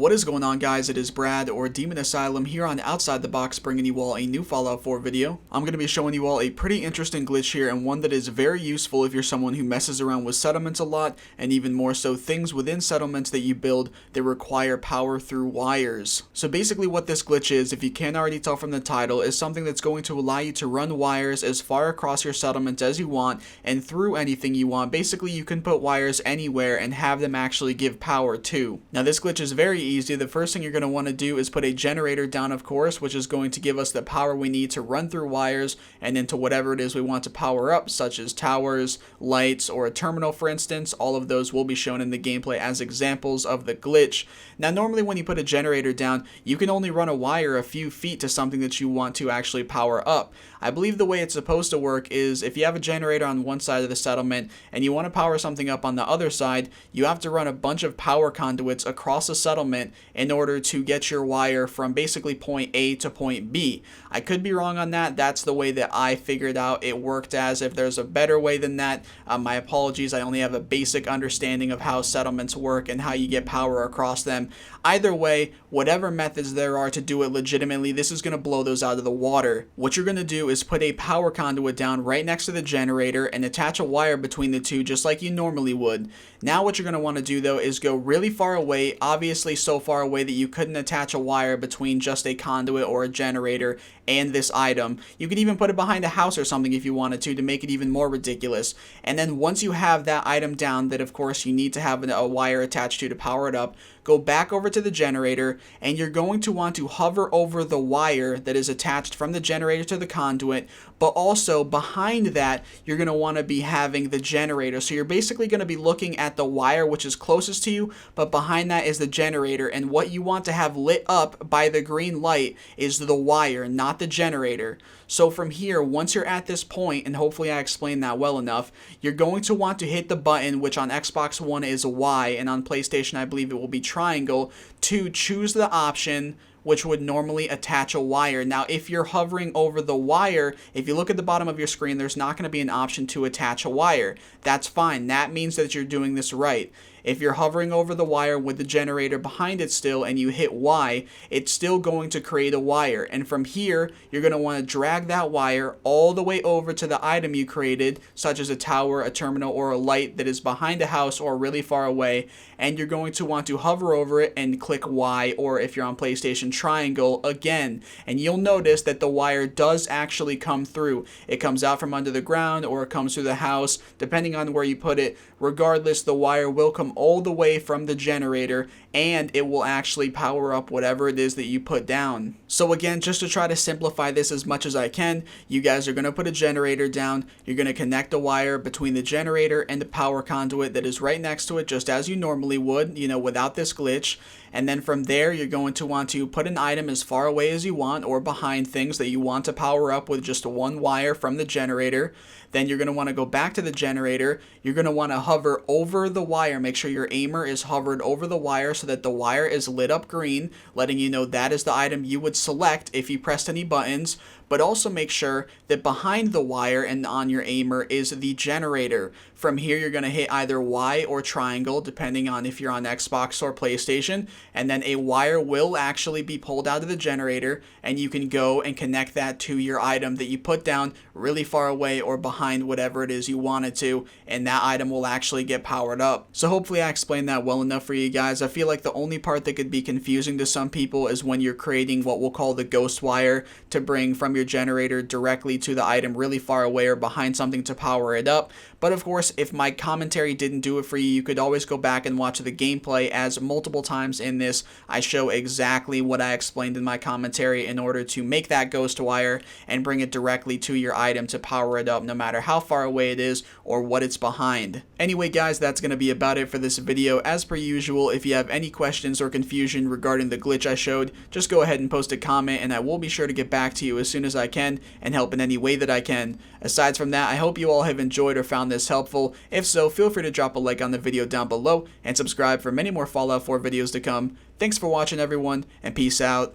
What is going on, guys? It is Brad, or Demon Asylum, here on Outside the Box, bringing you all a new Fallout 4 video. I'm going to be showing you all a pretty interesting glitch here, and one that is very useful if you're someone who messes around with settlements a lot, and even more so things within settlements that you build that require power through wires. So basically what this glitch is, if you can't already tell from the title, is something that's going to allow you to run wires as far across your settlement as you want, and through anything you want. Basically, you can put wires anywhere and have them actually give power too. Now this glitch is very easy. The first thing you're going to want to do is put a generator down, of course, which is going to give us the power we need to run through wires and into whatever it is we want to power up, such as towers, lights, or a terminal, for instance. All of those will be shown in the gameplay as examples of the glitch. Now normally when you put a generator down, you can only run a wire a few feet to something that you want to actually power up. I believe the way it's supposed to work is if you have a generator on one side of the settlement and you want to power something up on the other side, you have to run a bunch of power conduits across the settlement in order to get your wire from basically point A to point B. I could be wrong on that. That's the way that I figured out it worked as. If there's a better way than that, my apologies. I only have a basic understanding of how settlements work and how you get power across them. Either way, whatever methods there are to do it legitimately, this is going to blow those out of the water. What you're going to do is put a power conduit down right next to the generator and attach a wire between the two just like you normally would. Now what you're going to want to do though is go really far away, obviously so far away that you couldn't attach a wire between just a conduit or a generator and this item. You could even put it behind a house or something if you wanted to make it even more ridiculous. And then once you have that item down that of course you need to have a wire attached to power it up, go back over to the generator and you're going to want to hover over the wire that is attached from the generator to the conduit, but also behind that you're going to want to be having the generator. So you're basically going to be looking at the wire which is closest to you, but behind that is the generator, and what you want to have lit up by the green light is the wire, not the generator. So from here, once you're at this point, and hopefully I explained that well enough, you're going to want to hit the button, which on Xbox One is Y, and on PlayStation I believe it will be triangle, to choose the option which would normally attach a wire. Now if you're hovering over the wire, if you look at the bottom of your screen, there's not going to be an option to attach a wire. That's fine. That means that you're doing this right. If you're hovering over the wire with the generator behind it still and you hit Y, it's still going to create a wire. And from here, you're going to want to drag that wire all the way over to the item you created, such as a tower, a terminal, or a light that is behind a house or really far away. And you're going to want to hover over it and click Y, or if you're on PlayStation, triangle again. And you'll notice that the wire does actually come through. It comes out from under the ground or it comes through the house, depending on where you put it. Regardless, the wire will come all the way from the generator and it will actually power up whatever it is that you put down. So again, just to try to simplify this as much as I can, you guys are going to put a generator down, you're going to connect a wire between the generator and the power conduit that is right next to it, just as you normally would, without this glitch. And then from there, you're going to want to put an item as far away as you want or behind things that you want to power up with just one wire from the generator. Then you're going to want to go back to the generator. You're going to want to hover over the wire. Make sure your aimer is hovered over the wire so that the wire is lit up green, letting you know that is the item you would select if you pressed any buttons. But also make sure that behind the wire and on your aimer is the generator. From here, you're going to hit either Y or triangle, depending on if you're on Xbox or PlayStation, and then a wire will actually be pulled out of the generator, and you can go and connect that to your item that you put down really far away or behind whatever it is you wanted to, and that item will actually get powered up. So hopefully I explained that well enough for you guys. I feel like the only part that could be confusing to some people is when you're creating what we'll call the ghost wire to bring from your generator directly to the item really far away or behind something to power it up. But of course, if my commentary didn't do it for you, you could always go back and watch the gameplay, as multiple times in this I show exactly what I explained in my commentary in order to make that ghost wire and bring it directly to your item to power it up, no matter how far away it is or what it's behind. Anyway guys, that's going to be about it for this video. As per usual, if you have any questions or confusion regarding the glitch I showed, just go ahead and post a comment and I will be sure to get back to you as soon as I can and help in any way that I can. Aside from that, I hope you all have enjoyed or found this helpful. If so, feel free to drop a like on the video down below and subscribe for many more Fallout 4 videos to come. Thanks for watching everyone, and peace out.